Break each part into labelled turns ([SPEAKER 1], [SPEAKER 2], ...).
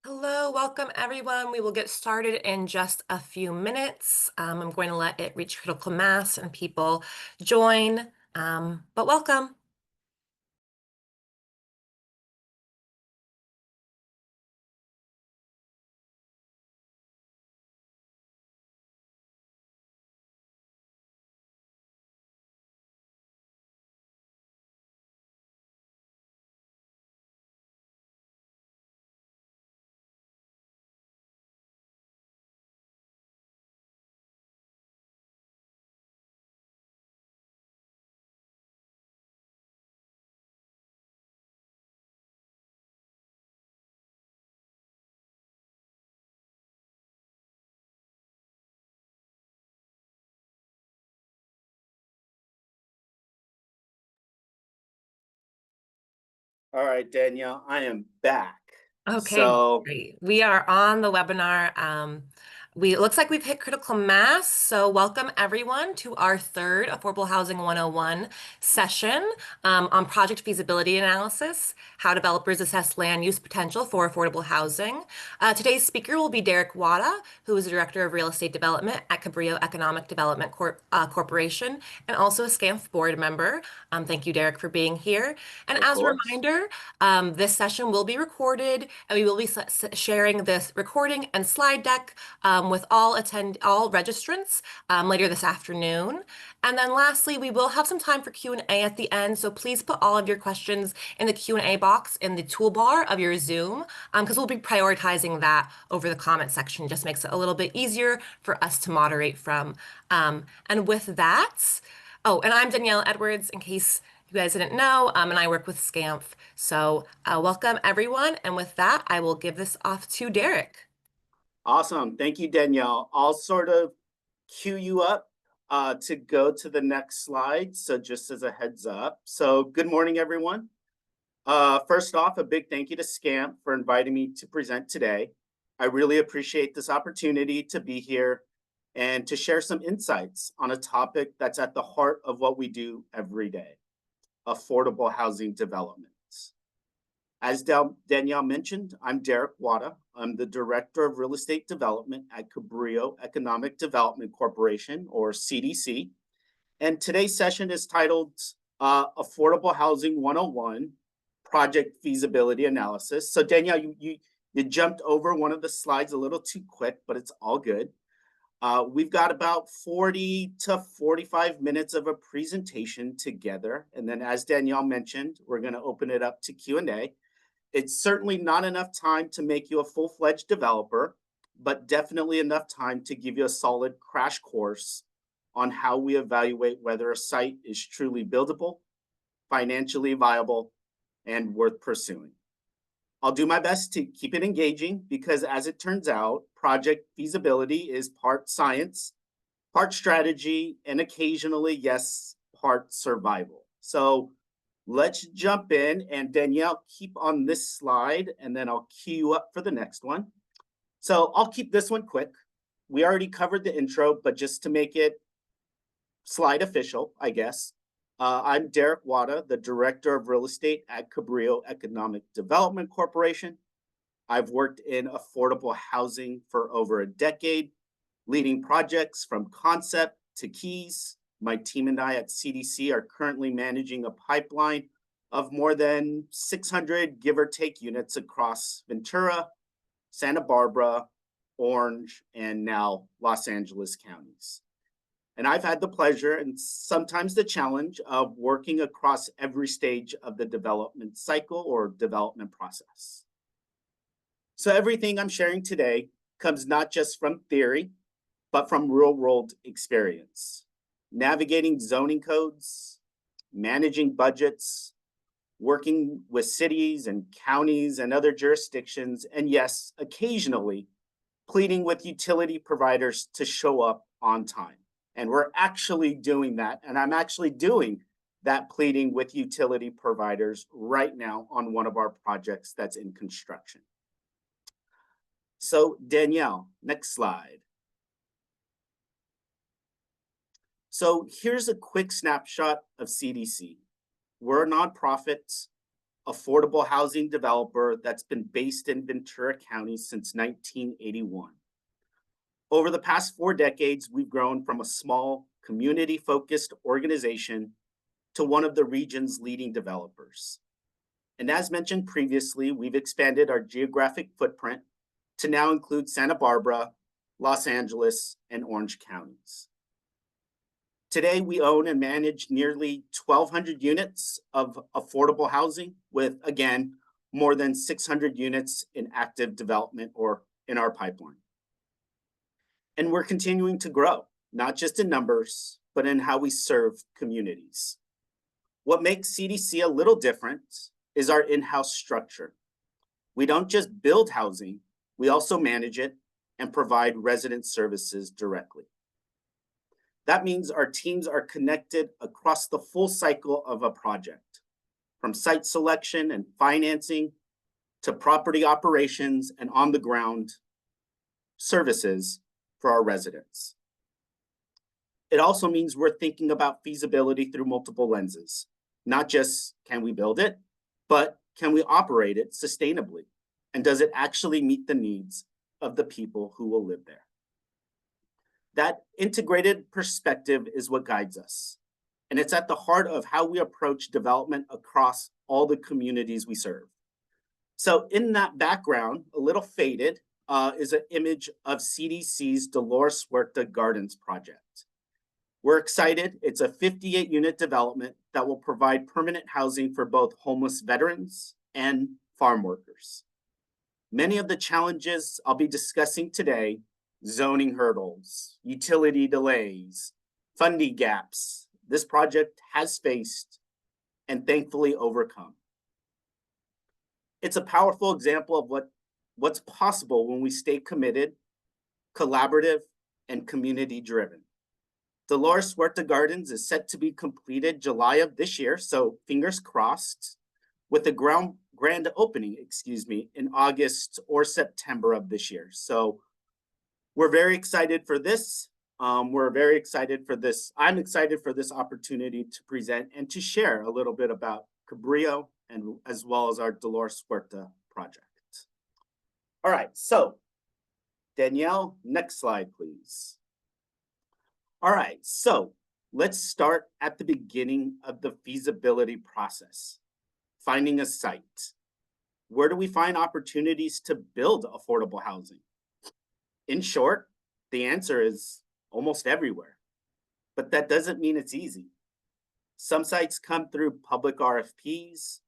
[SPEAKER 1] Hello, welcome everyone. We will get started in just a few minutes. I'm going to let it reach critical mass and people join, but welcome.
[SPEAKER 2] All right, Danielle, I am back.
[SPEAKER 1] Okay,
[SPEAKER 2] So,
[SPEAKER 1] great. We are on the webinar. It looks like we've hit critical mass. So welcome everyone to our third Affordable Housing 101 session on project feasibility analysis, how developers assess land use potential for affordable housing. Today's speaker will be Derek Wada, who is the Director of Real Estate Development at Cabrillo Economic Development Corporation and also a SCAMF board member. Thank you, Derek, for being here. And
[SPEAKER 2] of
[SPEAKER 1] as a
[SPEAKER 2] course.
[SPEAKER 1] reminder, this session will be recorded, and we will be sharing this recording and slide deck with all registrants later this afternoon. And then lastly, we will have some time for Q&A at the end, so please put all of your questions in the Q&A box in the toolbar of your Zoom, because we'll be prioritizing that over the comment section. Just makes it a little bit easier for us to moderate from. And with that, oh, and I'm Danielle Edwards, in case you guys didn't know, and I work with SCAMF. So welcome everyone. And with that, I will give this off to Derek.
[SPEAKER 2] Awesome. Thank you, Danielle. I'll sort of cue you up to go to the next slide. So, just as a heads up. So, good morning, everyone. First off, a big thank you to SCAMP for inviting me to present today. I really appreciate this opportunity to be here and to share some insights on a topic that's at the heart of what we do every day: affordable housing developments. As Danielle mentioned, I'm Derek Wada. I'm the Director of Real Estate Development at Cabrillo Economic Development Corporation, or CDC. And today's session is titled Affordable Housing 101 Project Feasibility Analysis. So, Danielle, you jumped over one of the slides a little too quick, but it's all good. We've got about 40 to 45 minutes of a presentation together. And then, as Danielle mentioned, we're going to open it up to Q&A. It's certainly not enough time to make you a full-fledged developer, but definitely enough time to give you a solid crash course on how we evaluate whether a site is truly buildable, financially viable, and worth pursuing. I'll do my best to keep it engaging because, as it turns out, project feasibility is part science, part strategy, and occasionally, yes, part survival. So let's jump in, and Danielle, keep on this slide, and then I'll cue you up for the next one. So I'll keep this one quick. We already covered the intro, but just to make it slide official, I guess. I'm Derek Wada, the Director of Real Estate at Cabrillo Economic Development Corporation. I've worked in affordable housing for over a decade, leading projects from concept to keys. My team and I at CDC are currently managing a pipeline of more than 600 give or take units across Ventura, Santa Barbara, Orange, and now Los Angeles counties. And I've had the pleasure and sometimes the challenge of working across every stage of the development cycle or development process. So everything I'm sharing today comes not just from theory, but from real world experience. Navigating zoning codes, managing budgets, working with cities and counties and other jurisdictions, and yes, occasionally pleading with utility providers to show up on time. And we're actually doing that. And I'm actually doing that pleading with utility providers right now on one of our projects that's in construction. So, Danielle, next slide. So, here's a quick snapshot of CDC. We're a nonprofit. affordable housing developer that's been based in Ventura County since 1981. Over the past 4 decades, we've grown from a small, community-focused organization to one of the region's leading developers. And as mentioned previously, we've expanded our geographic footprint to now include Santa Barbara, Los Angeles, and Orange counties. Today, we own and manage nearly 1,200 units of affordable housing with, again, more than 600 units in active development or in our pipeline. And we're continuing to grow, not just in numbers, but in how we serve communities. What makes CDC a little different is our in-house structure. We don't just build housing, we also manage it and provide resident services directly. That means our teams are connected across the full cycle of a project, from site selection and financing to property operations and on-the-ground services for our residents. It also means we're thinking about feasibility through multiple lenses, not just can we build it, but can we operate it sustainably? And does it actually meet the needs of the people who will live there? That integrated perspective is what guides us. And it's at the heart of how we approach development across all the communities we serve. So in that background, a little faded, is an image of CDC's Dolores Huerta Gardens project. We're excited. It's a 58-unit development that will provide permanent housing for both homeless veterans and farm workers. Many of the challenges I'll be discussing today, zoning hurdles, utility delays, funding gaps, this project has faced and thankfully overcome. It's a powerful example of what's possible when we stay committed, collaborative, and community-driven. Dolores Huerta Gardens is set to be completed July of this year, so fingers crossed, with a grand opening, in August or September of this year. So we're very excited for this. We're very excited for this. I'm excited for this opportunity to present and to share a little bit about Cabrillo and as well as our Dolores Huerta project. All right, so Danielle, next slide, please. All right, so let's start at the beginning of the feasibility process, finding a site. Where do we find opportunities to build affordable housing? In short, the answer is almost everywhere, but that doesn't mean it's easy. Some sites come through public RFPs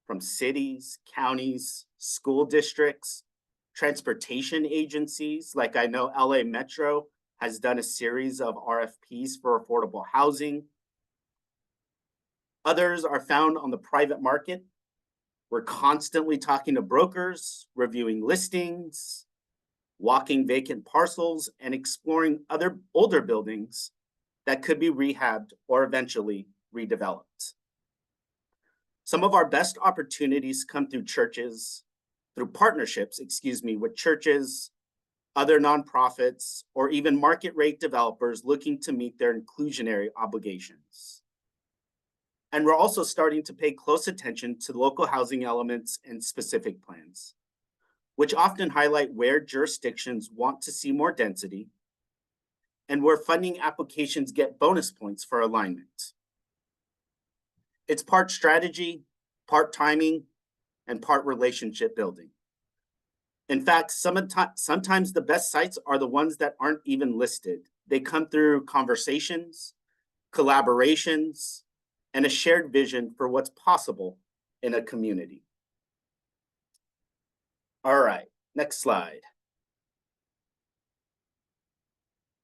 [SPEAKER 2] from cities, counties, school districts, transportation agencies, like I know LA Metro has done a series of RFPs for affordable housing. Others are found on the private market. We're constantly talking to brokers, reviewing listings, walking vacant parcels, and exploring other older buildings that could be rehabbed or eventually redeveloped. Some of our best opportunities come through partnerships, with churches, other nonprofits, or even market rate developers looking to meet their inclusionary obligations. And we're also starting to pay close attention to local housing elements and specific plans, which often highlight where jurisdictions want to see more density and where funding applications get bonus points for alignment. It's part strategy, part timing, and part relationship building. In fact, sometimes the best sites are the ones that aren't even listed. They come through conversations, collaborations, and a shared vision for what's possible in a community. All right, next slide.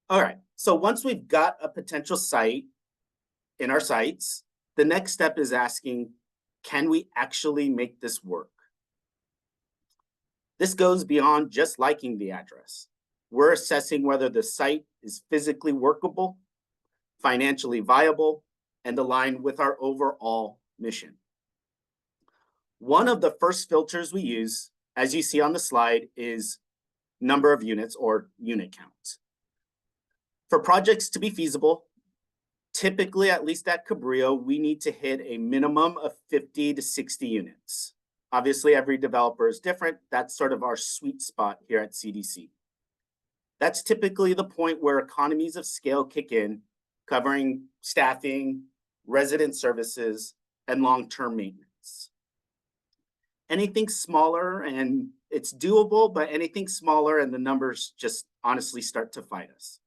[SPEAKER 2] All right, so once we've got a potential site in our sights, the next step is asking, can we actually make this work? This goes beyond just liking the address. We're assessing whether the site is physically workable, financially viable, and aligned with our overall mission. One of the first filters we use, as you see on the slide, is number of units or unit count. For projects to be feasible, Typically, at least at Cabrillo, we need to hit a minimum of 50 to 60 units. Obviously, every developer is different. That's sort of our sweet spot here at CDC. That's typically the point where economies of scale kick in, covering staffing, resident services, and long-term maintenance. Anything smaller and it's doable, but anything smaller and the numbers just honestly start to fight us.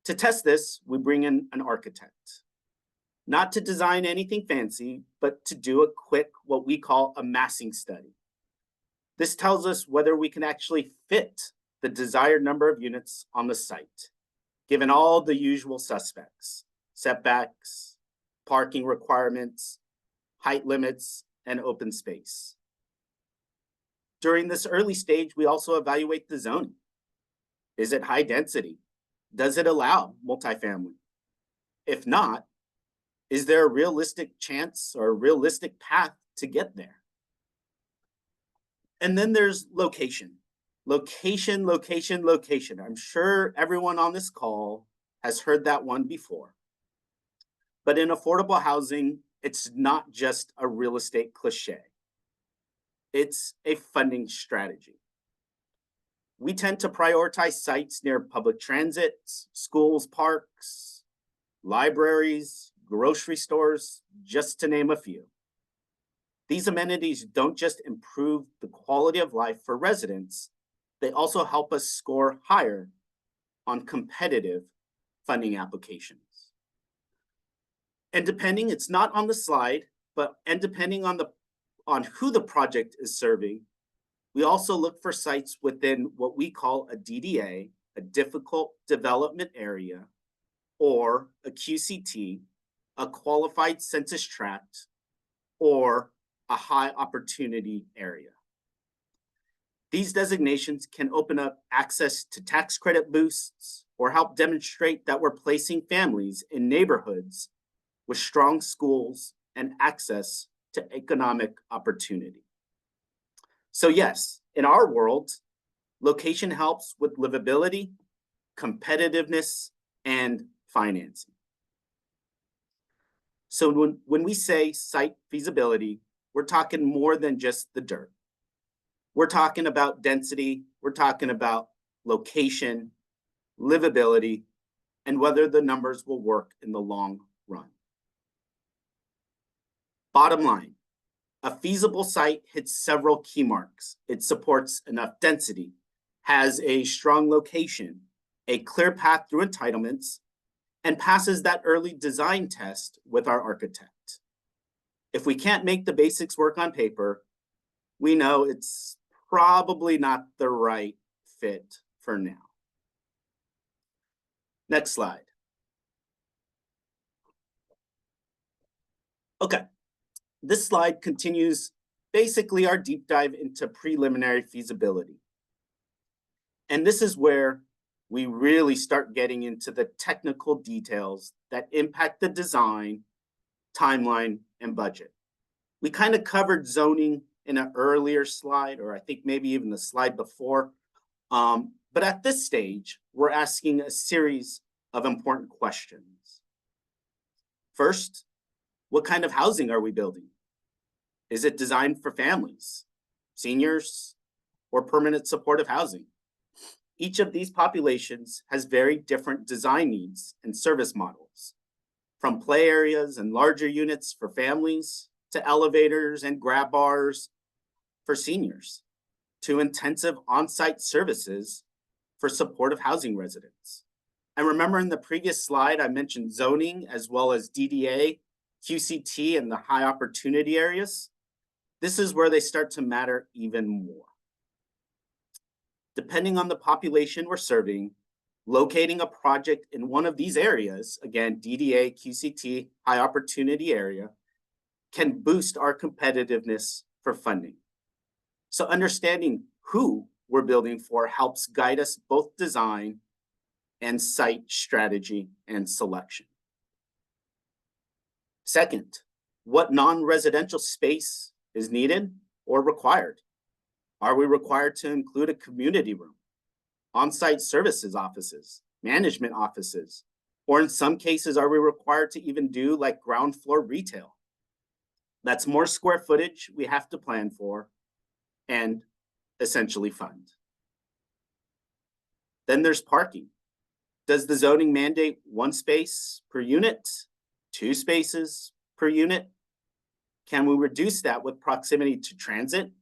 [SPEAKER 2] To test this, we bring in an architect, not to design anything fancy, but to do a quick, what we call a massing study. This tells us whether we can actually fit the desired number of units on the site, given all the usual suspects, setbacks, parking requirements, height limits, and open space. During this early stage, we also evaluate the zoning. Is it high density? Does it allow multifamily? If not, is there a realistic chance or a realistic path to get there? And then there's location. Location, location, location. I'm sure everyone on this call has heard that one before. But in affordable housing, it's not just a real estate cliche. It's a funding strategy. We tend to prioritize sites near public transit, schools, parks, libraries, grocery stores, just to name a few. These amenities don't just improve the quality of life for residents, they also help us score higher on competitive funding applications. And depending, it's not on the slide, and depending on who the project is serving, we also look for sites within what we call a DDA, a difficult development area, or a QCT, a qualified census tract, or a high opportunity area. These designations can open up access to tax credit boosts or help demonstrate that we're placing families in neighborhoods with strong schools and access to economic opportunity. So yes, in our world, location helps with livability, competitiveness, and financing. So when we say site feasibility, we're talking more than just the dirt. We're talking about density, we're talking about location, livability, and whether the numbers will work in the long run. Bottom line, a feasible site hits several key marks. It supports enough density, has a strong location, a clear path through entitlements, and passes that early design test with our architect. If we can't make the basics work on paper, we know it's probably not the right fit for now. Next slide. Okay, this slide continues basically our deep dive into preliminary feasibility. And this is where we really start getting into the technical details that impact the design, timeline, and budget. We kind of covered zoning in an earlier slide, or I think maybe even the slide before. But at this stage, we're asking a series of important questions. First, what kind of housing are we building? Is it designed for families, seniors, or permanent supportive housing? Each of these populations has very different design needs and service models, from play areas and larger units for families to elevators and grab bars for seniors, to intensive on-site services for supportive housing residents. And remember in the previous slide, I mentioned zoning as well as DDA, QCT, and the high opportunity areas. This is where they start to matter even more. Depending on the population we're serving, locating a project in one of these areas, again, DDA, QCT, high opportunity area, can boost our competitiveness for funding. So understanding who we're building for helps guide us both design and site strategy and selection. Second, what non-residential space is needed or required? Are we required to include a community room, on-site services offices, management offices, Or in some cases, are we required to even do like ground floor retail? That's more square footage we have to plan for and essentially fund. Then there's parking. Does the zoning mandate 1 space per unit, 2 spaces per unit? Can we reduce that with proximity to transit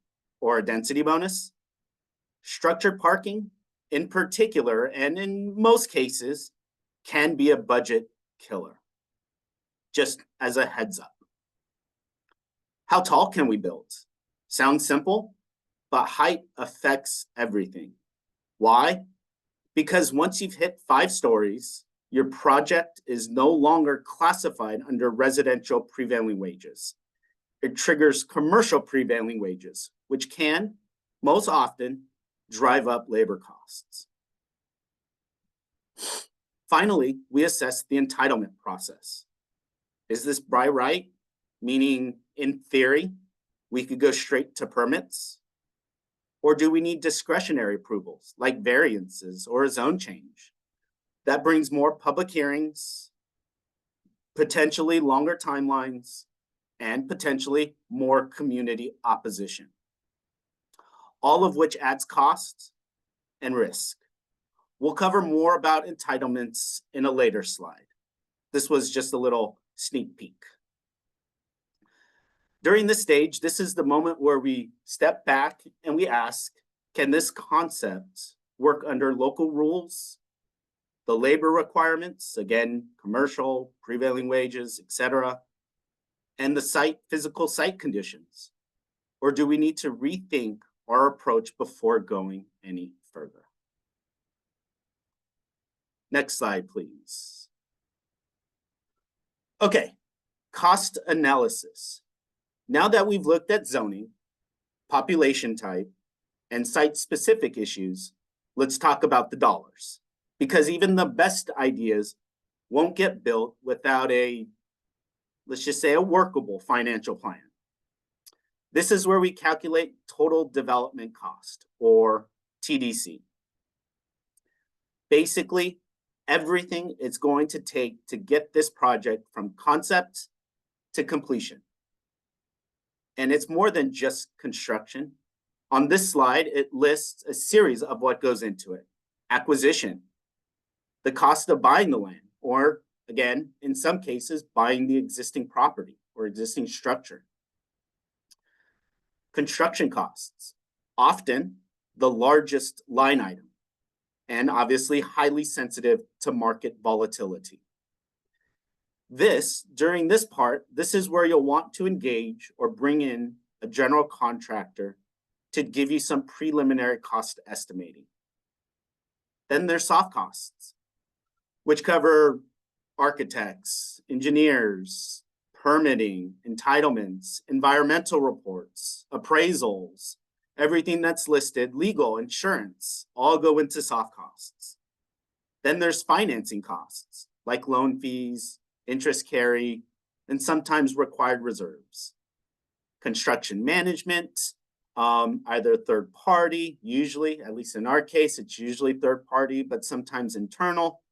[SPEAKER 2] or a density bonus? Structured parking, in particular, and in most cases, can be a budget killer. Just as a heads up. How tall can we build? Sounds simple, but height affects everything. Why? Because once you've hit 5 stories, your project is no longer classified under residential prevailing wages. It triggers commercial prevailing wages, which can, most often, drive up labor costs. Finally, we assess the entitlement process. Is this by right? Meaning, in theory, we could go straight to permits? Or do we need discretionary approvals like variances or a zone change? That brings more public hearings, potentially longer timelines, and potentially more community opposition. All of which adds cost and risk. We'll cover more about entitlements in a later slide. This was just a little sneak peek. During this stage, this is the moment where we step back and we ask, can this concept work under local rules, the labor requirements, again, commercial, prevailing wages, etc., and the physical site conditions? Or do we need to rethink our approach before going any further? Next slide, please. Okay, cost analysis. Now that we've looked at zoning, population type, and site-specific issues, let's talk about the dollars. Because even the best ideas won't get built without let's just say, a workable financial plan. This is where we calculate total development cost, or TDC. Basically, everything it's going to take to get this project from concept to completion. And it's more than just construction. On this slide, it lists a series of what goes into it. Acquisition, the cost of buying the land, or again, in some cases, buying the existing property or existing structure. Construction costs, often the largest line item, and obviously highly sensitive to market volatility. During this part, this is where you'll want to engage or bring in a general contractor to give you some preliminary cost estimating. Then there's soft costs, which cover architects, engineers, permitting, entitlements, environmental reports, appraisals, everything that's listed, legal, insurance, all go into soft costs. Then there's financing costs, like loan fees, interest carry, and sometimes required reserves. Construction management, either third party, usually, at least in our case, it's usually third party, but sometimes internal.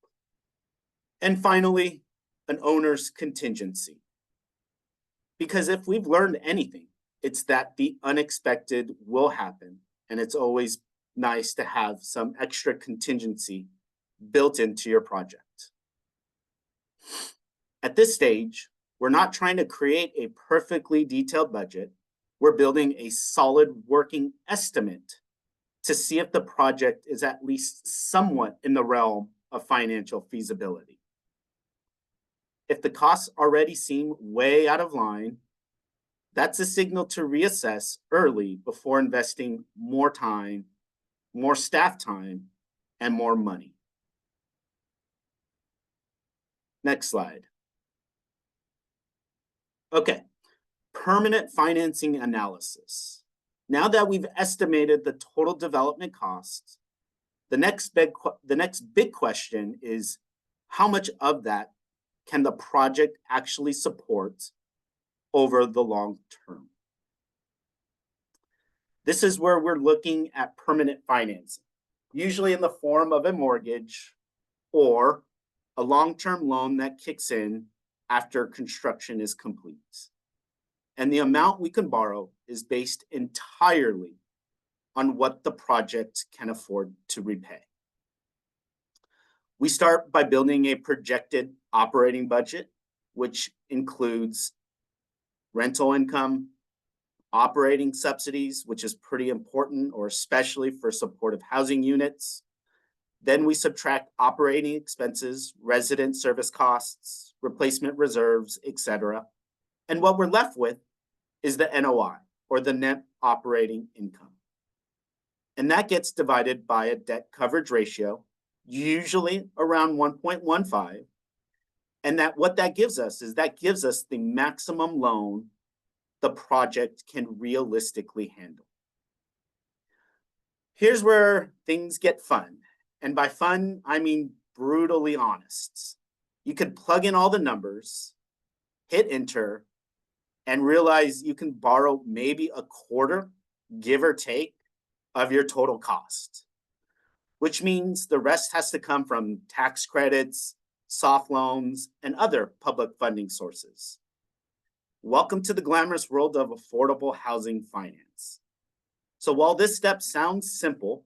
[SPEAKER 2] And finally, an owner's contingency. Because if we've learned anything, it's that the unexpected will happen, and it's always nice to have some extra contingency built into your project. At this stage, we're not trying to create a perfectly detailed budget. We're building a solid working estimate to see if the project is at least somewhat in the realm of financial feasibility. If the costs already seem way out of line, that's a signal to reassess early before investing more time, more staff time, and more money. Next slide. Okay, permanent financing analysis. Now that we've estimated the total development costs, the next big question is, how much of that can the project actually support over the long term? This is where we're looking at permanent financing, usually in the form of a mortgage or a long-term loan that kicks in after construction is complete. And the amount we can borrow is based entirely on what the project can afford to repay. We start by building a projected operating budget, which includes rental income, operating subsidies, which is pretty important, or especially for supportive housing units. Then we subtract operating expenses, resident service costs, replacement reserves, etc. And what we're left with is the NOI, or the net operating income. And that gets divided by a debt coverage ratio, usually around 1.15. And what that gives us is the maximum loan the project can realistically handle. Here's where things get fun. And by fun, I mean brutally honest. You could plug in all the numbers, hit enter, and realize you can borrow maybe a quarter, give or take, of your total cost, which means the rest has to come from tax credits, soft loans, and other public funding sources. Welcome to the glamorous world of affordable housing finance. So while this step sounds simple,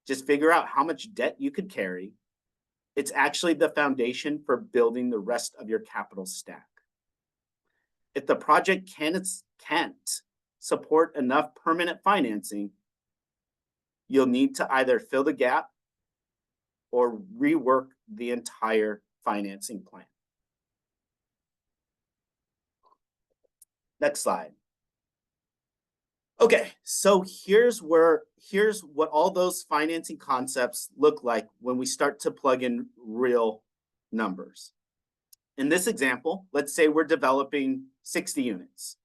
[SPEAKER 2] just figure out how much debt you could carry, it's actually the foundation for building the rest of your capital stack. If the project can't support enough permanent financing, you'll need to either fill the gap or rework the entire financing plan. Next slide. Okay, so here's what all those financing concepts look like when we start to plug in real numbers. In this example, let's say we're developing 60 units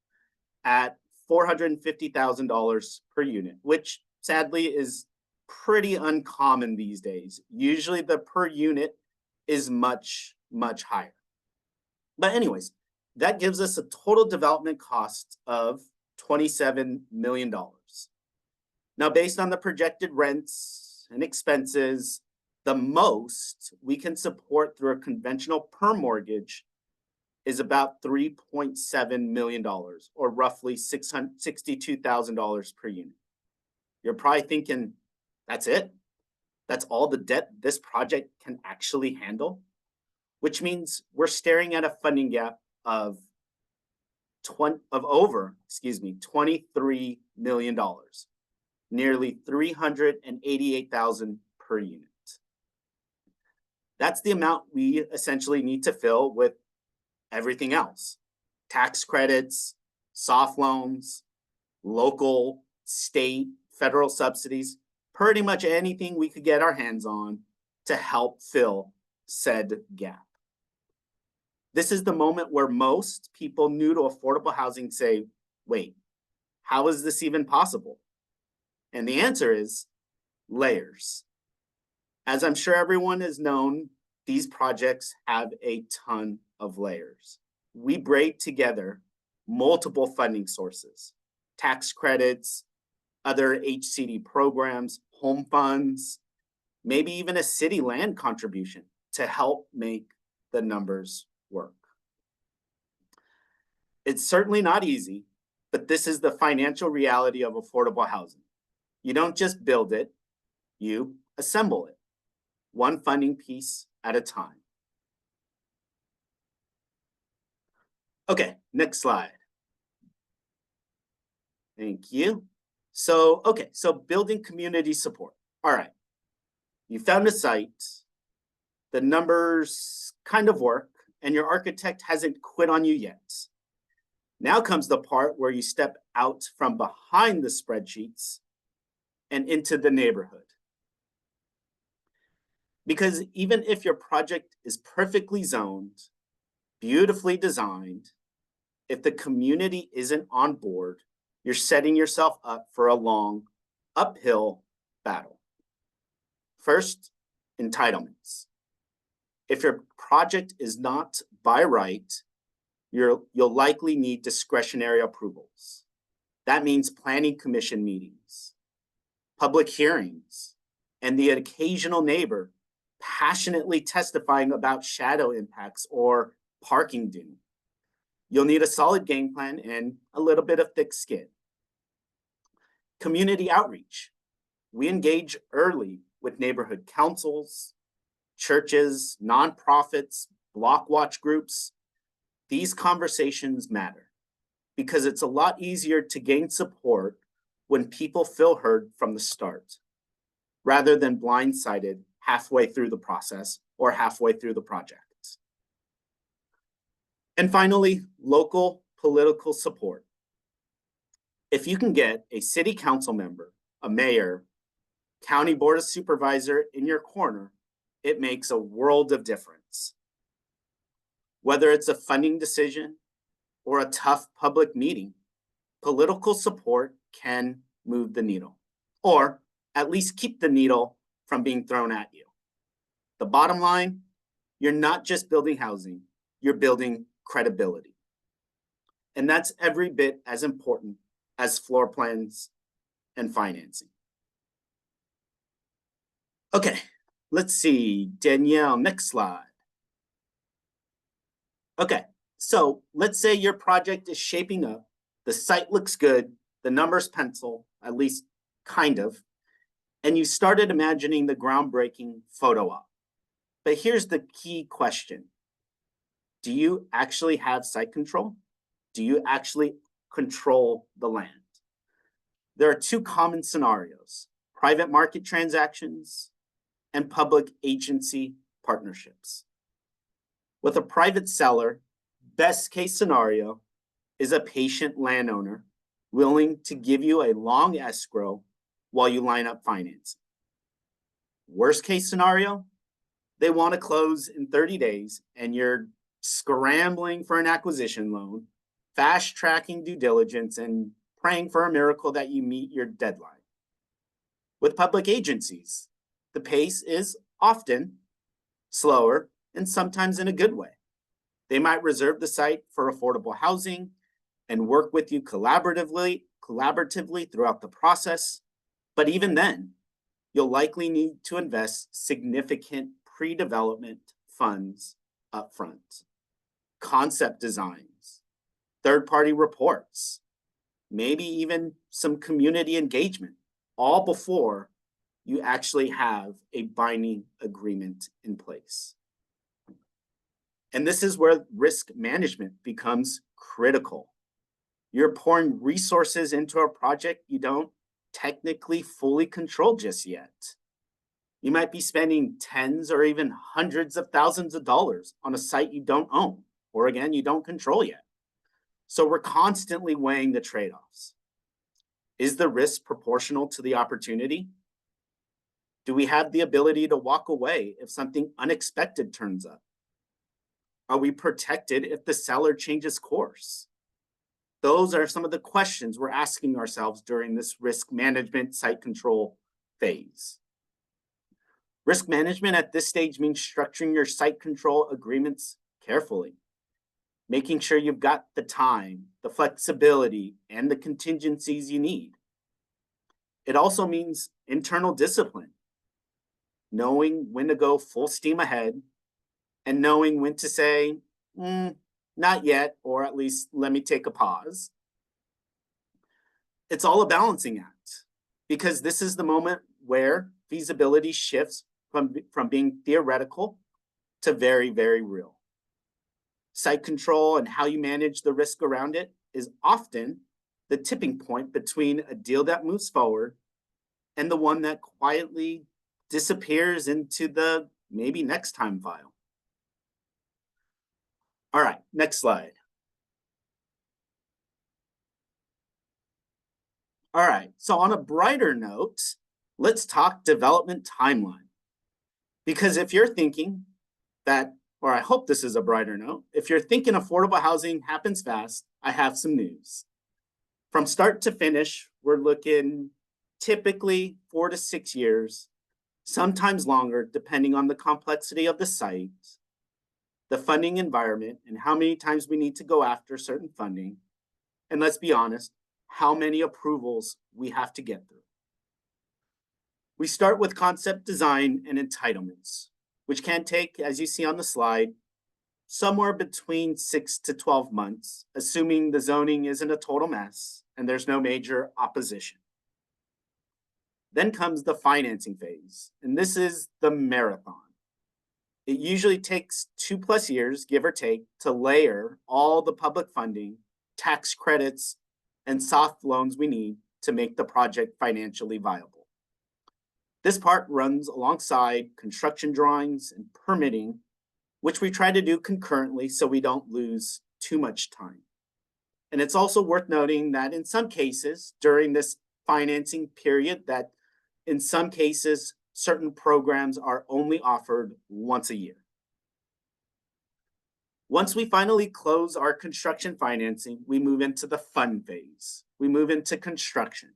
[SPEAKER 2] at $450,000 per unit, which sadly is pretty uncommon these days. Usually the per unit is much, much higher. But anyways, that gives us a total development cost of $27 million. Now, based on the projected rents and expenses, the most we can support through a conventional perm mortgage is about $3.7 million, or roughly $62,000 per unit. You're probably thinking, that's it? That's all the debt this project can actually handle? Which means we're staring at a funding gap of $23 million, nearly $388,000 per unit. That's the amount we essentially need to fill with everything else: tax credits, soft loans, local, state, federal subsidies, pretty much anything we could get our hands on to help fill said gap. This is the moment where most people new to affordable housing say, wait, how is this even possible? And the answer is layers. As I'm sure everyone has known, these projects have a ton of layers. We braid together multiple funding sources: tax credits, other HCD programs, home funds, maybe even a city land contribution to help make the numbers work. It's certainly not easy, but this is the financial reality of affordable housing. You don't just build it, you assemble it, one funding piece at a time. Okay, next slide. Thank you. So building community support. All right, you found a site, the numbers kind of work, and your architect hasn't quit on you yet. Now comes the part where you step out from behind the spreadsheets and into the neighborhood. Because even if your project is perfectly zoned, beautifully designed, if the community isn't on board, you're setting yourself up for a long uphill battle. First, entitlements. If your project is not by right, you'll likely need discretionary approvals. That means planning commission meetings, public hearings, and the occasional neighbor passionately testifying about shadow impacts or parking doom. You'll need a solid game plan and a little bit of thick skin. Community outreach. We engage early with neighborhood councils, churches, nonprofits, block watch groups. These conversations matter because it's a lot easier to gain support when people feel heard from the start, rather than blindsided halfway through the process or halfway through the project. And finally, local political support. If you can get a city council member, a mayor, county board of supervisor in your corner, it makes a world of difference. Whether it's a funding decision or a tough public meeting, political support can move the needle, or at least keep the needle from being thrown at you. The bottom line, you're not just building housing, you're building credibility. And that's every bit as important as floor plans and financing. Okay, let's see, Danielle, next slide. Okay, so let's say your project is shaping up, the site looks good, the numbers pencil, at least kind of, and you started imagining the groundbreaking photo op. But here's the key question. Do you actually have site control? Do you actually control the land? There are two common scenarios: private market transactions and public agency partnerships. With a private seller, best case scenario is a patient landowner willing to give you a long escrow while you line up financing. Worst case scenario, they want to close in 30 days and you're scrambling for an acquisition loan, fast tracking due diligence, and praying for a miracle that you meet your deadline. With public agencies, the pace is often slower and sometimes in a good way. They might reserve the site for affordable housing and work with you collaboratively throughout the process. But even then, you'll likely need to invest significant pre-development funds upfront, concept designs, third-party reports, maybe even some community engagement, all before you actually have a binding agreement in place. And this is where risk management becomes critical. You're pouring resources into a project you don't technically fully control just yet. You might be spending tens or even hundreds of thousands of dollars on a site you don't own, or again, you don't control yet. So we're constantly weighing the trade-offs. Is the risk proportional to the opportunity? Do we have the ability to walk away if something unexpected turns up? Are we protected if the seller changes course? Those are some of the questions we're asking ourselves during this risk management site control phase. Risk management at this stage means structuring your site control agreements carefully, making sure you've got the time, the flexibility, and the contingencies you need. It also means internal discipline, knowing when to go full steam ahead and knowing when to say, not yet, or at least let me take a pause. It's all a balancing act because this is the moment where feasibility shifts from being theoretical to very, very real. Site control and how you manage the risk around it is often the tipping point between a deal that moves forward and the one that quietly disappears into the maybe next time file. All right, next slide. All right, so on a brighter note, let's talk development timeline. Because if you're thinking that, or I hope this is a brighter note, if you're thinking affordable housing happens fast, I have some news. From start to finish, we're looking typically 4 to 6 years, sometimes longer, depending on the complexity of the site, the funding environment, and how many times we need to go after certain funding. And let's be honest, how many approvals we have to get through. We start with concept design and entitlements. which can take, as you see on the slide, somewhere between 6 to 12 months, assuming the zoning isn't a total mess and there's no major opposition. Then comes the financing phase, and this is the marathon. It usually takes 2+ years, give or take, to layer all the public funding, tax credits, and soft loans we need to make the project financially viable. This part runs alongside construction drawings and permitting, which we try to do concurrently so we don't lose too much time. And it's also worth noting that in some cases during this financing period, that in some cases, certain programs are only offered once a year. Once we finally close our construction financing, we move into the fun phase. We move into construction.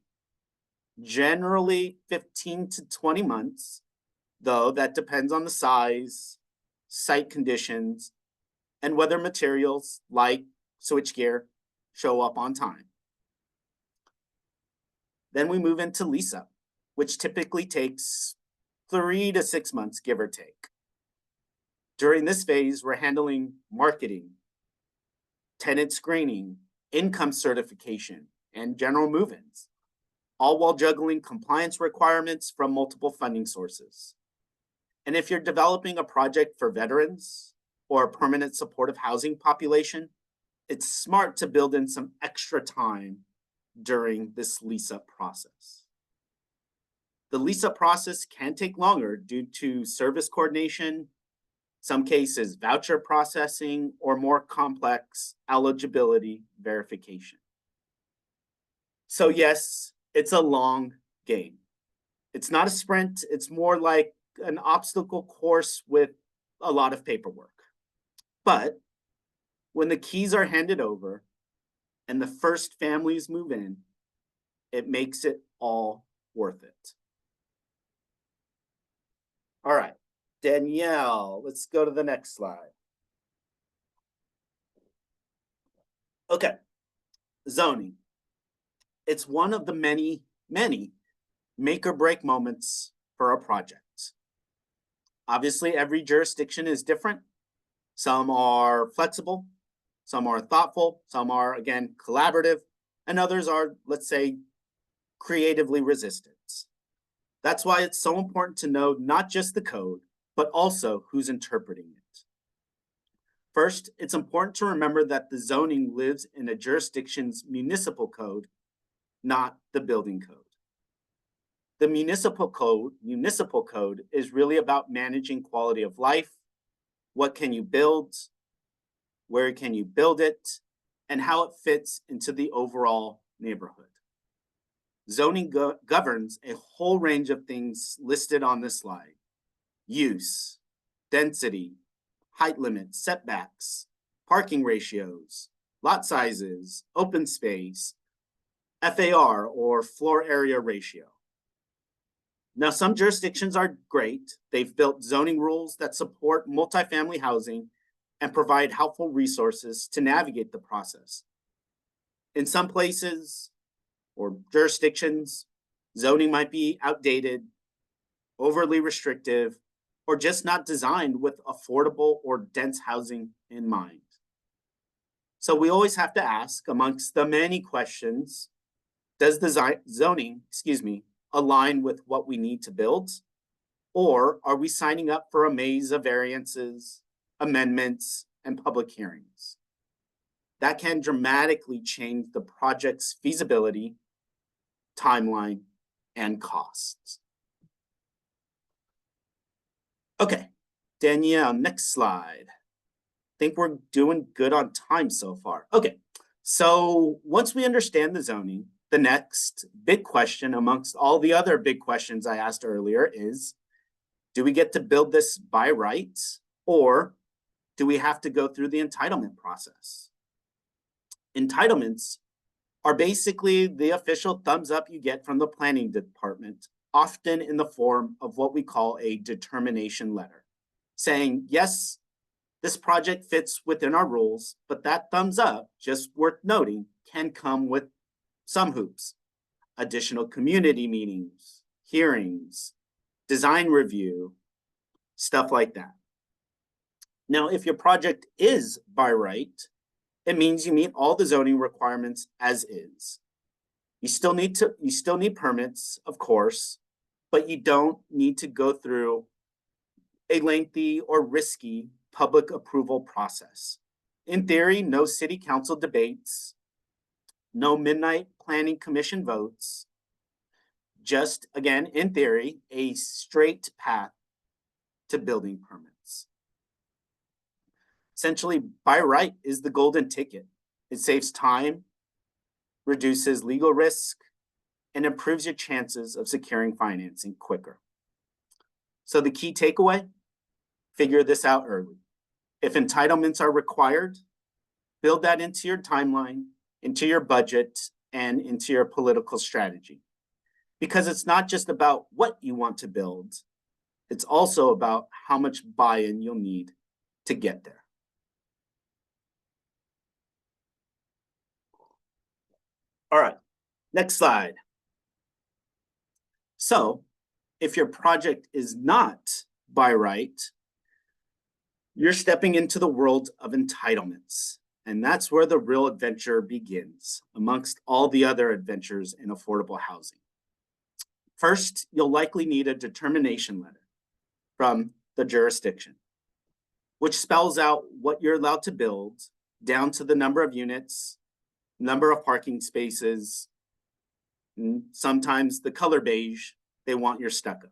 [SPEAKER 2] Generally 15 to 20 months, though that depends on the size, site conditions, and whether materials like switchgear show up on time. Then we move into lease up, which typically takes 3 to 6 months, give or take. During this phase, we're handling marketing, tenant screening, income certification, and general move-ins, all while juggling compliance requirements from multiple funding sources. And if you're developing a project for veterans or a permanent supportive housing population, it's smart to build in some extra time during this lease-up process. The lease-up process can take longer due to service coordination, some cases voucher processing, or more complex eligibility verification. So yes, it's a long game. It's not a sprint, it's more like an obstacle course with a lot of paperwork. But when the keys are handed over and the first families move in, it makes it all worth it. All right, Danielle, let's go to the next slide. Okay, zoning. It's one of the many make or break moments for a project. Obviously, every jurisdiction is different. Some are flexible, some are thoughtful, some are, again, collaborative, and others are, let's say, creatively resistant. That's why it's so important to know not just the code, but also who's interpreting it. First, it's important to remember that the zoning lives in a jurisdiction's municipal code, not the building code. The municipal code is really about managing quality of life. What can you build? Where can you build it? And how it fits into the overall neighborhood. Zoning governs a whole range of things listed on this slide: use, density, height limits, setbacks, parking ratios, lot sizes, open space, FAR or floor area ratio. Now, some jurisdictions are great. They've built zoning rules that support multifamily housing and provide helpful resources to navigate the process. In some places or jurisdictions, zoning might be outdated, overly restrictive, or just not designed with affordable or dense housing in mind. So we always have to ask, amongst the many questions, does the zoning, align with what we need to build? Or are we signing up for a maze of variances, amendments, and public hearings? That can dramatically change the project's feasibility, timeline, and costs. Okay, Danielle, next slide. I think we're doing good on time so far. Okay, so once we understand the zoning, the next big question amongst all the other big questions I asked earlier is, do we get to build this by right, or do we have to go through the entitlement process? Entitlements are basically the official thumbs up you get from the planning department, often in the form of what we call a determination letter, saying, yes, this project fits within our rules, but that thumbs up, just worth noting, can come with some hoops: additional community meetings, hearings, design review, stuff like that. Now, if your project is by right, it means you meet all the zoning requirements as is. You still need permits, of course, but you don't need to go through a lengthy or risky public approval process. In theory, no city council debates, no midnight planning commission votes, just again, in theory, a straight path to building permits. Essentially, by right is the golden ticket. It saves time, reduces legal risk, and improves your chances of securing financing quicker. So the key takeaway, figure this out early. If entitlements are required, build that into your timeline, into your budget, and into your political strategy. Because it's not just about what you want to build, it's also about how much buy-in you'll need to get there. All right, next slide. So if your project is not by right, you're stepping into the world of entitlements. And that's where the real adventure begins, amongst all the other adventures in affordable housing. First, you'll likely need a determination letter from the jurisdiction, which spells out what you're allowed to build, down to the number of units, number of parking spaces, and sometimes the color beige they want your stucco.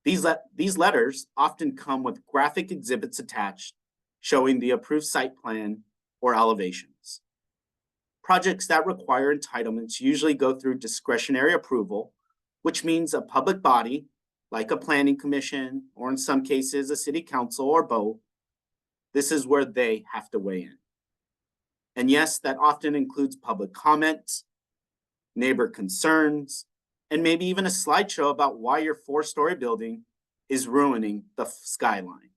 [SPEAKER 2] These letters often come with graphic exhibits attached showing the approved site plan or elevations. Projects that require entitlements usually go through discretionary approval, which means a public body, like a planning commission, or in some cases, a city council or both. This is where they have to weigh in. And yes, that often includes public comment, neighbor concerns, and maybe even a slideshow about why your 4-story building is ruining the skyline.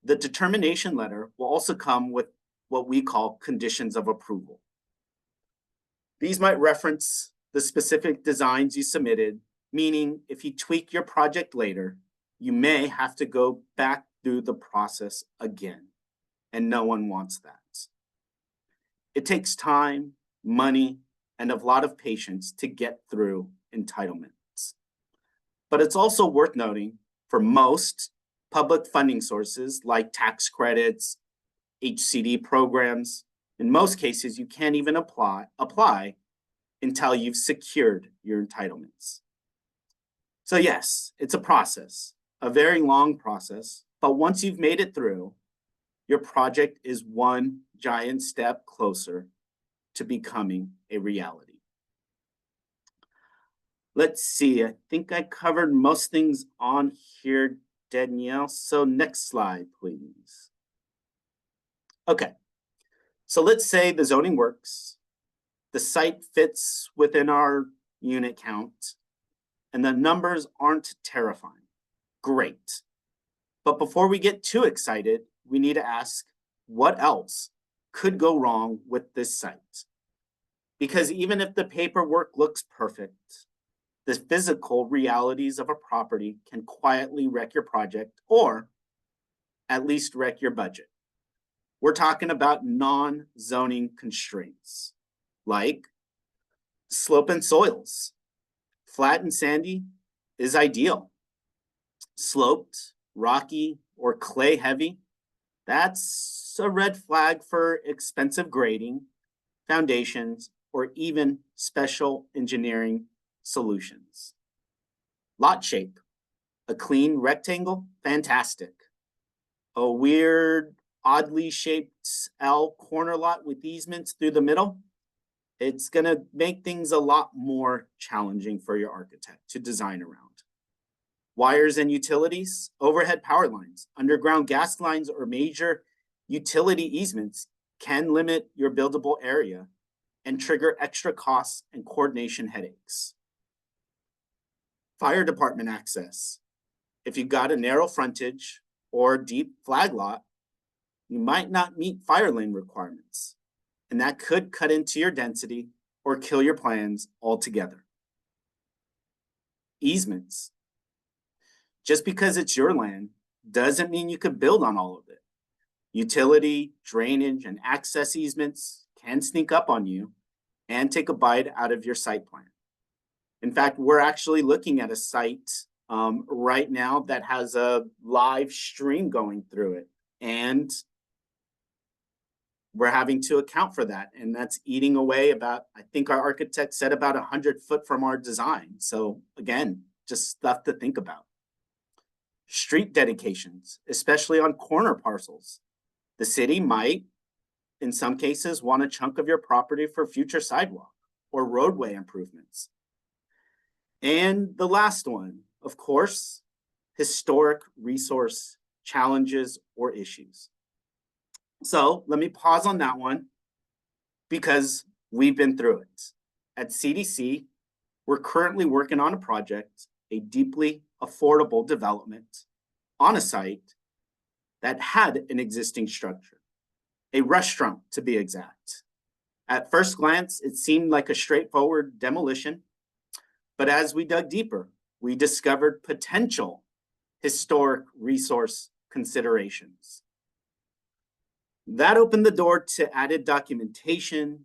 [SPEAKER 2] The determination letter will also come with what we call conditions of approval. These might reference the specific designs you submitted, meaning if you tweak your project later, you may have to go back through the process again, and no one wants that. It takes time, money, and a lot of patience to get through entitlements. But it's also worth noting, for most public funding sources like tax credits, HCD programs, in most cases, you can't even apply until you've secured your entitlements. So yes, it's a process, a very long process, but once you've made it through, your project is one giant step closer to becoming a reality. Let's see, I think I covered most things on here, Danielle. So next slide, please. Okay, so let's say the zoning works, the site fits within our unit count, and the numbers aren't terrifying. Great. But before we get too excited, we need to ask, what else could go wrong with this site? Because even if the paperwork looks perfect, the physical realities of a property can quietly wreck your project, or at least wreck your budget. We're talking about non-zoning constraints, like slope and soils. Flat and sandy is ideal. Sloped, rocky, or clay heavy, that's a red flag for expensive grading, foundations, or even special engineering solutions. Lot shape, a clean rectangle, fantastic. A weird, oddly shaped L corner lot with easements through the middle, it's gonna make things a lot more challenging for your architect to design around. Wires and utilities, overhead power lines, underground gas lines, or major utility easements can limit your buildable area and trigger extra costs and coordination headaches. Fire department access. If you've got a narrow frontage or deep flag lot, you might not meet fire lane requirements, and that could cut into your density or kill your plans altogether. Easements. Just because it's your land doesn't mean you could build on all of it. Utility, drainage, and access easements can sneak up on you and take a bite out of your site plan. In fact, we're actually looking at a site right now that has a live stream going through it. And we're having to account for that. And that's eating away about, I think our architect said about 100 foot from our design. So again, just stuff to think about. Street dedications, especially on corner parcels. The city might, in some cases, want a chunk of your property for future sidewalk or roadway improvements. And the last one, of course, historic resource challenges or issues. So let me pause on that one because we've been through it. At CDC, we're currently working on a project, a deeply affordable development on a site that had an existing structure, a restaurant to be exact. At first glance, it seemed like a straightforward demolition, but as we dug deeper, we discovered potential historic resource considerations. That opened the door to added documentation,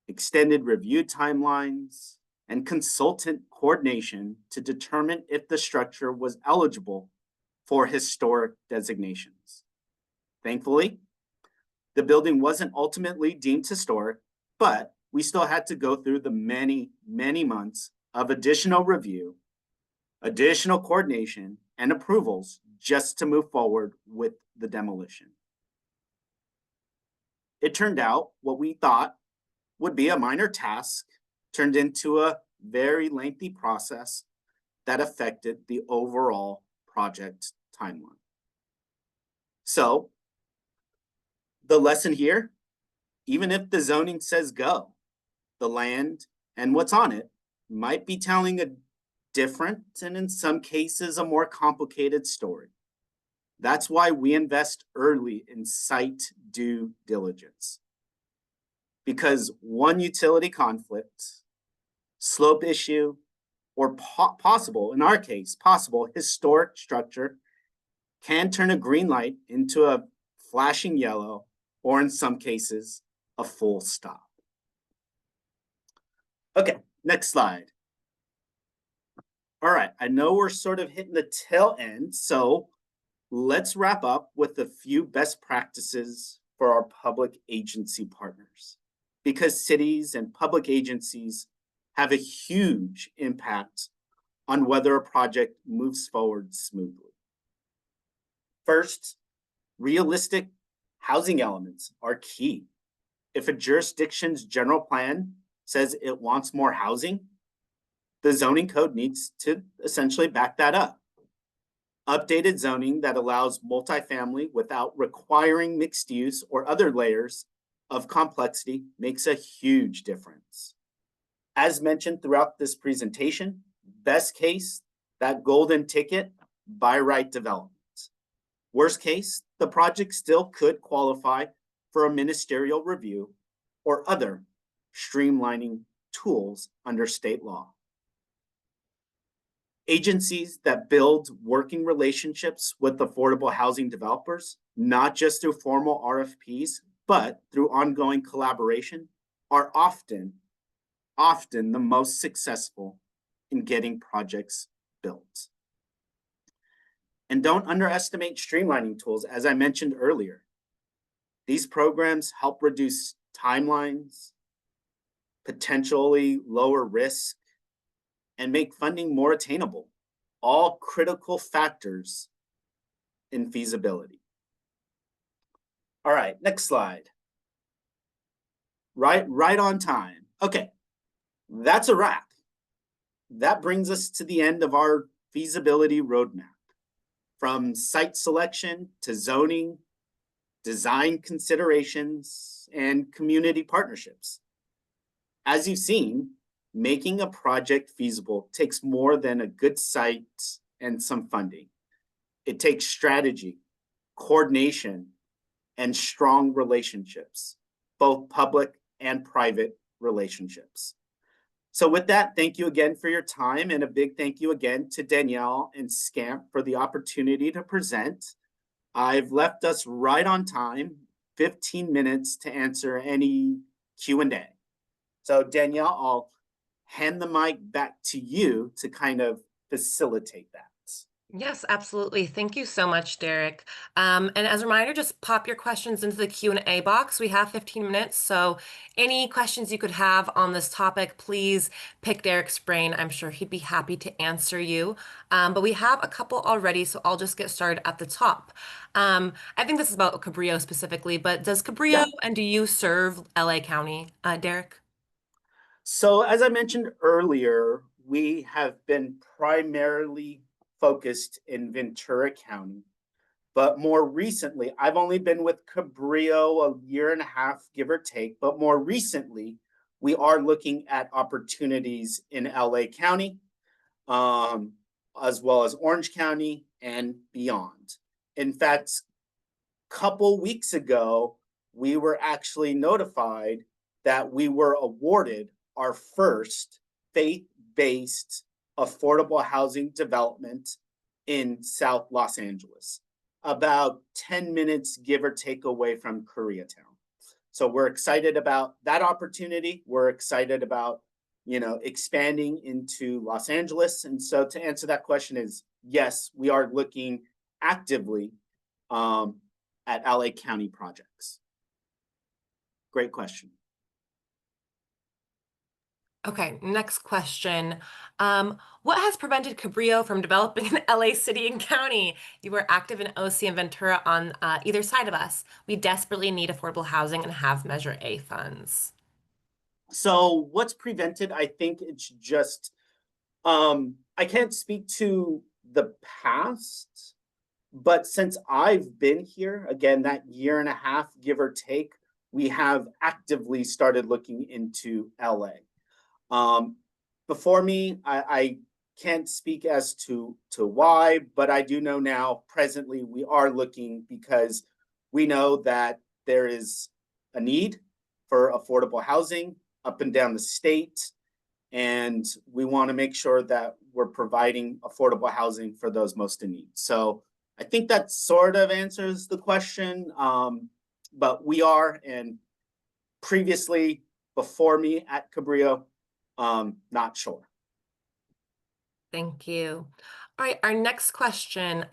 [SPEAKER 2] extended review timelines, and consultant coordination to determine if the structure was eligible for historic designations. Thankfully, the building wasn't ultimately deemed historic, but we still had to go through the many, many months of additional review, additional coordination, and approvals just to move forward with the demolition. It turned out what we thought would be a minor task turned into a very lengthy process that affected the overall project timeline. So the lesson here, even if the zoning says go, the land and what's on it might be telling a different and in some cases a more complicated story. That's why we invest early in site due diligence. Because one utility conflict, slope issue, or possible, in our case, possible historic structure can turn a green light into a flashing yellow, or in some cases, a full stop. Okay, next slide. All right, I know we're sort of hitting the tail end, so let's wrap up with a few best practices for our public agency partners, because cities and public agencies have a huge impact on whether a project moves forward smoothly. First, realistic housing elements are key. If a jurisdiction's general plan says it wants more housing, the zoning code needs to essentially back that up. Updated zoning that allows multifamily without requiring mixed use or other layers of complexity makes a huge difference. As mentioned throughout this presentation, best case, that golden ticket, by right development. Worst case, the project still could qualify for a ministerial review or other streamlining tools under state law. Agencies that build working relationships with affordable housing developers, not just through formal RFPs, but through ongoing collaboration, are often the most successful in getting projects built. And don't underestimate streamlining tools, as I mentioned earlier. These programs help reduce timelines, potentially lower risk, and make funding more attainable, all critical factors in feasibility. All right, next slide. Right on time. Okay, that's a wrap. That brings us to the end of our feasibility roadmap. From site selection to zoning, design considerations, and community partnerships. As you've seen, making a project feasible takes more than a good site and some funding. It takes strategy, coordination, and strong relationships, both public and private relationships. So with that, thank you again for your time, and a big thank you again to Danielle and Scamp for the opportunity to present. I've left us right on time, 15 minutes to answer any Q&A. So Danielle, I'll hand the mic back to you to kind of facilitate that.
[SPEAKER 1] Yes, absolutely. Thank you so much, Derek. And as a reminder, just pop your questions into the Q&A box. We have 15 minutes, so any questions you could have on this topic, please pick Derek's brain. I'm sure he'd be happy to answer you. But we have a couple already, so I'll just get started at the top. I think this is about Cabrillo specifically, but does Cabrillo
[SPEAKER 2] Yeah.
[SPEAKER 1] and do you serve LA County, Derek?
[SPEAKER 2] So as I mentioned earlier, we have been primarily focused in Ventura County. But more recently, I've only been with Cabrillo a year and a half, give or take. But more recently, we are looking at opportunities in LA County, um, as well as Orange County and beyond. In fact, a couple weeks ago, we were actually notified that we were awarded our first faith-based affordable housing development in South Los Angeles, about 10 minutes, give or take, away from Koreatown. So we're excited about that opportunity. We're excited about, expanding into Los Angeles. And so to answer that question is yes, we are looking actively um, at LA County projects. Great question.
[SPEAKER 1] Okay, next question. What has prevented Cabrillo from developing in LA City and County? You were active in OC and Ventura on either side of us. We desperately need affordable housing and have Measure A funds.
[SPEAKER 2] So what's prevented? I think it's just I can't speak to the past, but since I've been here, again, that year and a half, give or take, we have actively started looking into LA. Um, Before me, I can't speak as to why, but I do know now presently we are looking because we know that there is a need for affordable housing up and down the state, and we want to make sure that we're providing affordable housing for those most in need. So I think that sort of answers the question, but we are, and previously before me at Cabrillo, not sure.
[SPEAKER 1] Thank you. All right, our next question.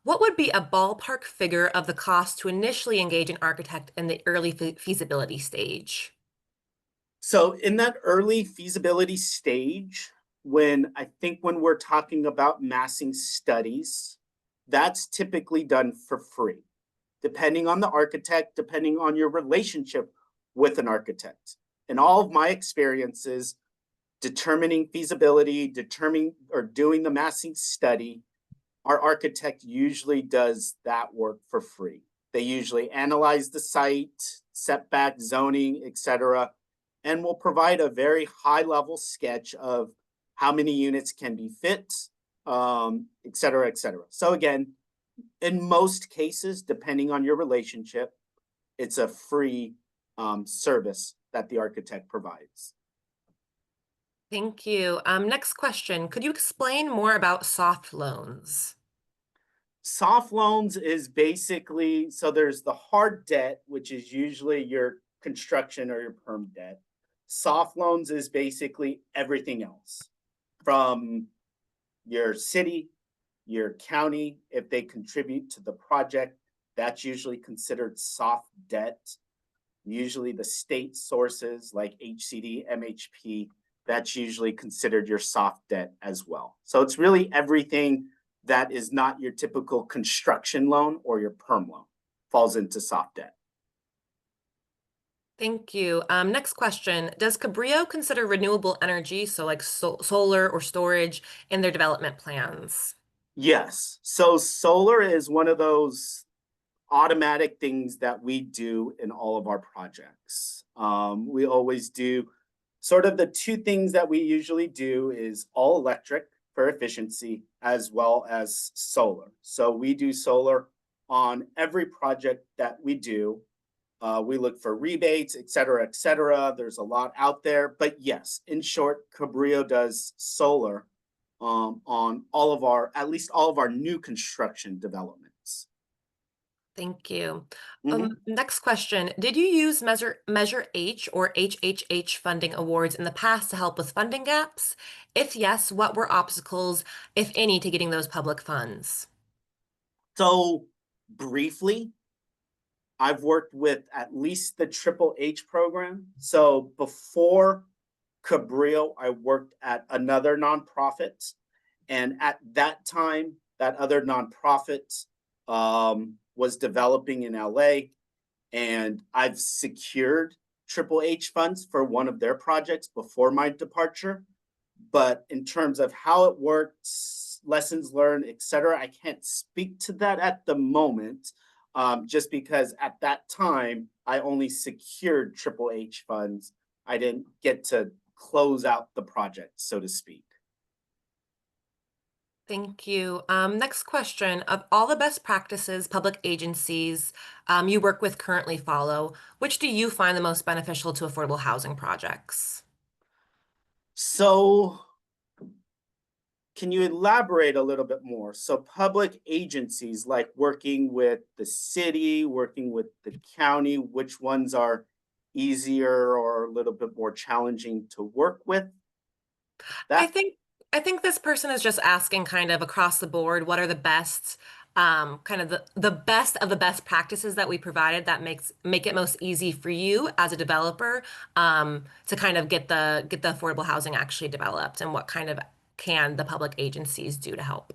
[SPEAKER 1] What would be a ballpark figure of the cost to initially engage an architect in the early feasibility stage?
[SPEAKER 2] So in that early feasibility stage, when we're talking about massing studies, that's typically done for free, depending on the architect, depending on your relationship with an architect. In all of my experiences, determining feasibility, determining or doing the massing study, our architect usually does that work for free. They usually analyze the site, setback, zoning, etc., and will provide a very high level sketch of how many units can be fit, et cetera, et cetera. So again, in most cases, depending on your relationship, it's a free service that the architect provides.
[SPEAKER 1] Thank you. Next question. Could you explain more about soft loans?
[SPEAKER 2] Soft loans is basically, so there's the hard debt, which is usually your construction or your perm debt. Soft loans is basically everything else from your city, your county, if they contribute to the project, that's usually considered soft debt. Usually the state sources like HCD, MHP, that's usually considered your soft debt as well. So it's really everything that is not your typical construction loan or your perm loan falls into soft debt.
[SPEAKER 1] Thank you. Next question. Does Cabrillo consider renewable energy, so like solar or storage, in their development plans?
[SPEAKER 2] Yes. So solar is one of those automatic things that we do in all of our projects. We always do sort of the two things that we usually do is all electric for efficiency as well as solar. So we do solar on every project that we do. We look for rebates, et cetera, et cetera. There's a lot out there. But yes, in short, Cabrillo does solar on all of our, at least all of our new construction developments.
[SPEAKER 1] Thank you.
[SPEAKER 2] Mhm.
[SPEAKER 1] Next question. Did you use Measure H or HHH funding awards in the past to help with funding gaps? If yes, what were obstacles, if any, to getting those public funds?
[SPEAKER 2] So briefly, I've worked with at least the Triple H program. So before Cabrillo, I worked at another nonprofit. And at that time, that other nonprofit was developing in LA. And I've secured Triple H funds for one of their projects before my departure. But in terms of how it works, lessons learned, et cetera, I can't speak to that at the moment, just because at that time I only secured Triple H funds. I didn't get to close out the project, so to speak.
[SPEAKER 1] Thank you. Next question. Of all the best practices public agencies you work with currently follow, which do you find the most beneficial to affordable housing projects?
[SPEAKER 2] So can you elaborate a little bit more? So public agencies like working with the city, working with the county, which ones are easier or a little bit more challenging to work with?
[SPEAKER 1] I
[SPEAKER 2] That
[SPEAKER 1] think I think this person is just asking kind of across the board, what are the best kind of the best of the best practices that we provided that make it most easy for you as a developer to kind of get the affordable housing actually developed and what kind of can the public agencies do to help?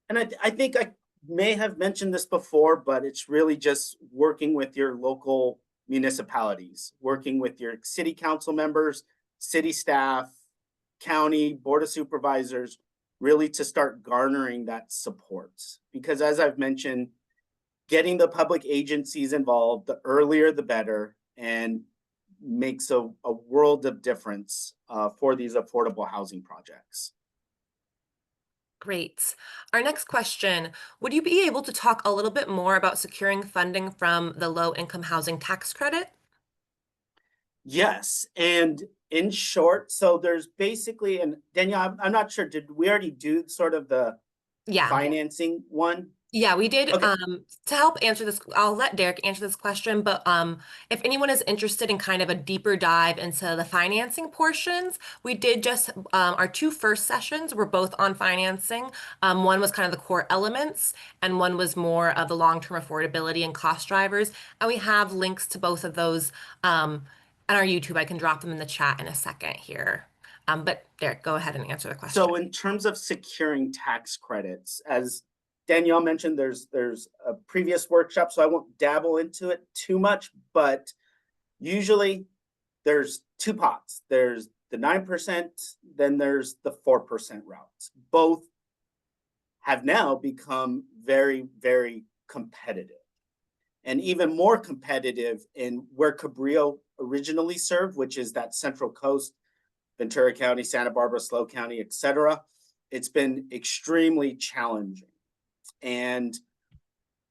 [SPEAKER 2] and I think I may have mentioned this before, but it's really just working with your local municipalities, working with your city council members, city staff, county board of supervisors, really to start garnering that support. Because as I've mentioned, getting the public agencies involved, the earlier the better, and makes a world of difference for these affordable housing projects.
[SPEAKER 1] Great. Our next question, would you be able to talk a little bit more about securing funding from the low income housing tax credit?
[SPEAKER 2] Yes, and in short, so there's basically, and Danielle, I'm not sure, did we already do sort of the
[SPEAKER 1] Yeah.
[SPEAKER 2] financing one?
[SPEAKER 1] Yeah, we did.
[SPEAKER 2] Okay,
[SPEAKER 1] To help answer this, I'll let Derek answer this question, but if anyone is interested in kind of a deeper dive into the financing portions, we did just our two first sessions were both on financing. One was kind of the core elements, and one was more of the long-term affordability and cost drivers. And we have links to both of those on our YouTube. I can drop them in the chat in a second here. But Derek, go ahead and answer the question.
[SPEAKER 2] so in terms of securing tax credits, as Danielle mentioned, there's a previous workshop, so I won't dabble into it too much, but usually there's two pots. There's the 9%, then there's the 4% routes. Both have now become very, very competitive, and even more competitive in where Cabrillo originally served, which is that Central Coast, Ventura County, Santa Barbara, SLO County, et cetera. It's been extremely challenging. And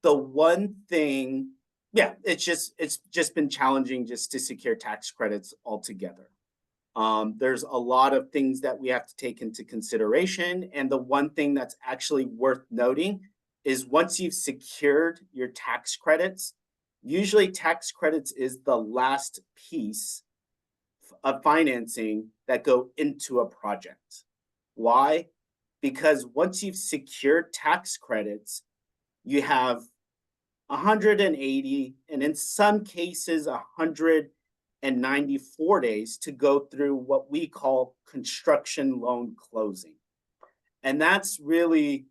[SPEAKER 2] the one thing, yeah, it's just been challenging just to secure tax credits altogether. There's a lot of things that we have to take into consideration. And the one thing that's actually worth noting is once you've secured your tax credits, usually tax credits is the last piece of financing that go into a project. Why? Because once you've secured tax credits, you have 180 and in some cases 194 days to go through what we call construction loan closing. And that's really,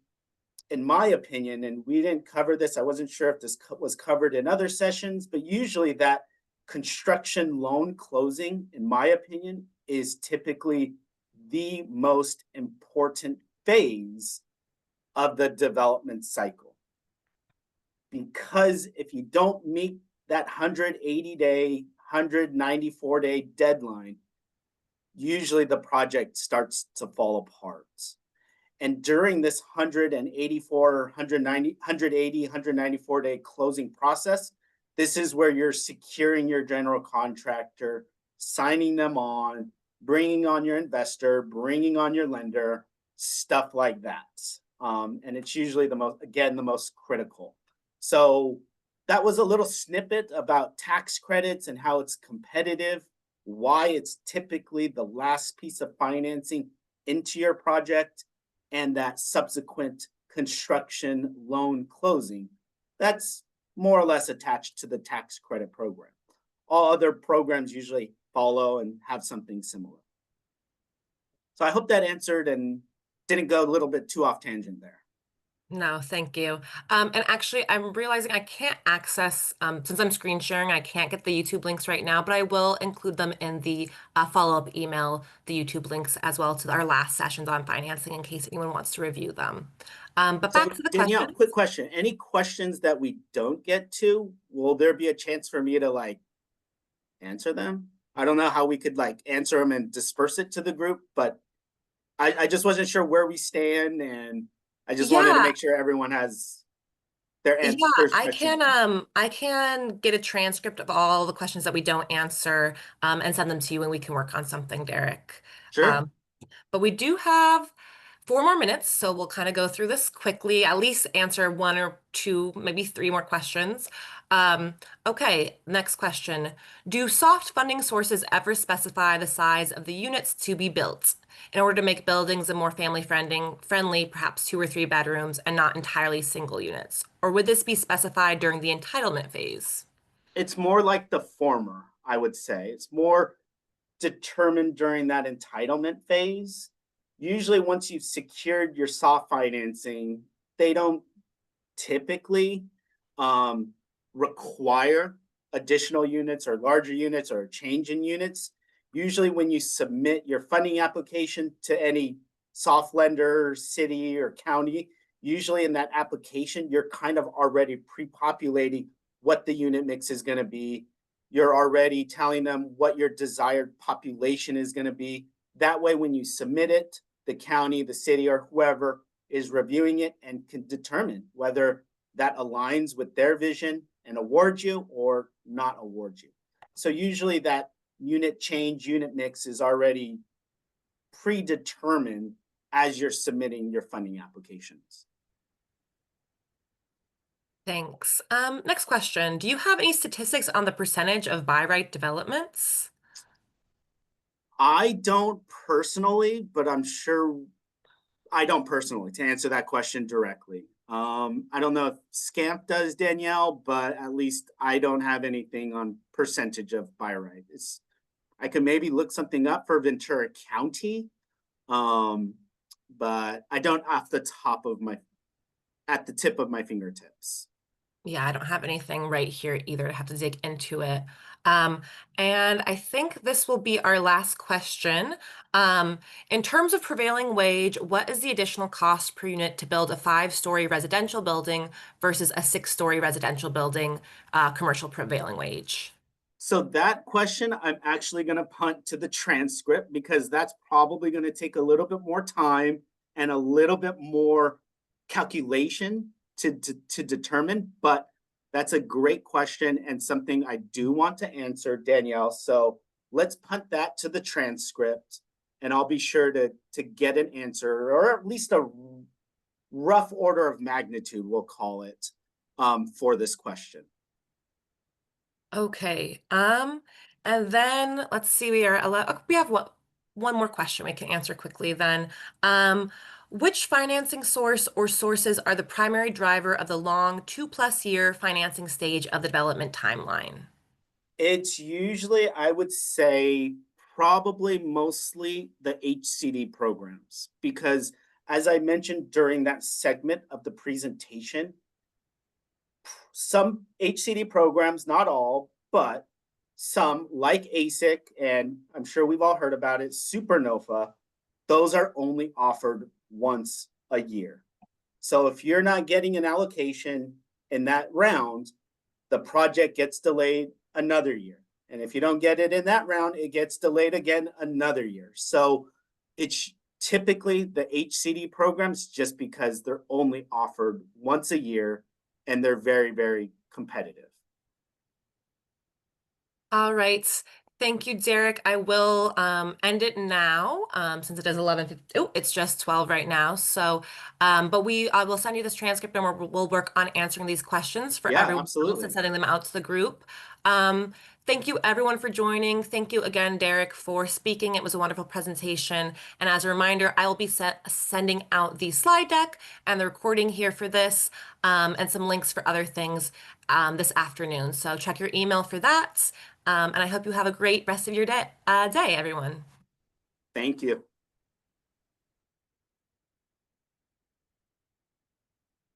[SPEAKER 2] in my opinion, and we didn't cover this, I wasn't sure if this was covered in other sessions, but usually that construction loan closing, in my opinion, is typically the most important phase of the development cycle. Because if you don't meet that 180-day, 194-day deadline, usually the project starts to fall apart. And during this 184, 190, 180, 194-day closing process, This is where you're securing your general contractor, signing them on, bringing on your investor, bringing on your lender, stuff like that. And it's usually the most critical. So that was a little snippet about tax credits and how it's competitive, why it's typically the last piece of financing into your project, and that subsequent construction loan closing. That's more or less attached to the tax credit program. All other programs usually follow and have something similar. So I hope that answered and didn't go a little bit too off tangent there.
[SPEAKER 1] No, thank you. And actually, I'm realizing I can't access, since I'm screen sharing, I can't get the YouTube links right now, but I will include them in the follow-up email, the YouTube links as well to our last sessions on financing in case anyone wants to review them. But back
[SPEAKER 2] So
[SPEAKER 1] to the
[SPEAKER 2] Danielle,
[SPEAKER 1] questions.
[SPEAKER 2] quick question. Any questions that we don't get to, will there be a chance for me to like answer them? I don't know how we could like answer them and disperse it to the group, but I just wasn't sure where we stand, and I just wanted to
[SPEAKER 1] Yeah,
[SPEAKER 2] make sure everyone has their
[SPEAKER 1] yeah,
[SPEAKER 2] first question.
[SPEAKER 1] I can get a transcript of all the questions that we don't answer, and send them to you and we can work on something, Derek.
[SPEAKER 2] Sure.
[SPEAKER 1] Um, But we do have 4 more minutes, so we'll kind of go through this quickly, at least answer one or two, maybe three more questions. Um, okay, next question. Do soft funding sources ever specify the size of the units to be built in order to make buildings a more friendly, perhaps 2 or 3 bedrooms and not entirely single units? Or would this be specified during the entitlement phase?
[SPEAKER 2] It's more like the former, I would say. It's more determined during that entitlement phase. Usually, once you've secured your soft financing, they don't typically um, require additional units or larger units or a change in units. Usually, when you submit your funding application to any soft lender, city, or county, usually in that application, you're kind of already pre populating what the unit mix is going to be. You're already telling them what your desired population is going to be. That way, when you submit it, the county, the city, or whoever is reviewing it and can determine whether that aligns with their vision and award you or not award you. So usually that unit change, unit mix is already predetermined as you're submitting your funding applications.
[SPEAKER 1] Thanks. Next question. Do you have any statistics on the percentage of by right developments?
[SPEAKER 2] I don't personally, but I'm sure I don't personally to answer that question directly. I don't know if Scamp does, Danielle, but at least I don't have anything on percentage of by right. I could maybe look something up for Ventura County, um, but I don't off the top of my at the tip of my fingertips.
[SPEAKER 1] Yeah, I don't have anything right here either. I have to dig into it. Um, and I think this will be our last question. In terms of prevailing wage, what is the additional cost per unit to build a 5-story residential building versus a 6-story residential building, commercial prevailing wage?
[SPEAKER 2] So that question, I'm actually going to punt to the transcript because that's probably going to take a little bit more time and a little bit more calculation to determine. But that's a great question and something I do want to answer, Danielle. So let's punt that to the transcript, and I'll be sure to get an answer or at least a rough order of magnitude, we'll call it, for this question.
[SPEAKER 1] Okay. And then let's see, we have one more question we can answer quickly then. Which financing source or sources are the primary driver of the long 2+ year financing stage of the development timeline?
[SPEAKER 2] It's usually, I would say, probably mostly the HCD programs because, as I mentioned during that segment of the presentation, some HCD programs, not all, but some like ASIC, and I'm sure we've all heard about it, Supernova, those are only offered once a year. So if you're not getting an allocation in that round, the project gets delayed another year. And if you don't get it in that round, it gets delayed again another year. So it's typically the HCD programs just because they're only offered once a year and they're very, very competitive.
[SPEAKER 1] All right. Thank you, Derek. I will end it now since it is 11:50. Oh, it's just 12 right now. So, but I will send you this transcript and we'll work on answering these questions for
[SPEAKER 2] Yeah,
[SPEAKER 1] everyone else and
[SPEAKER 2] absolutely.
[SPEAKER 1] sending them out to the group. Um, Thank you, everyone, for joining. Thank you again, Derek, for speaking. It was a wonderful presentation. And as a reminder, I will be sending out the slide deck and the recording here for this and some links for other things this afternoon. So check your email for that. And I hope you have a great rest of your day, everyone.
[SPEAKER 2] Thank you.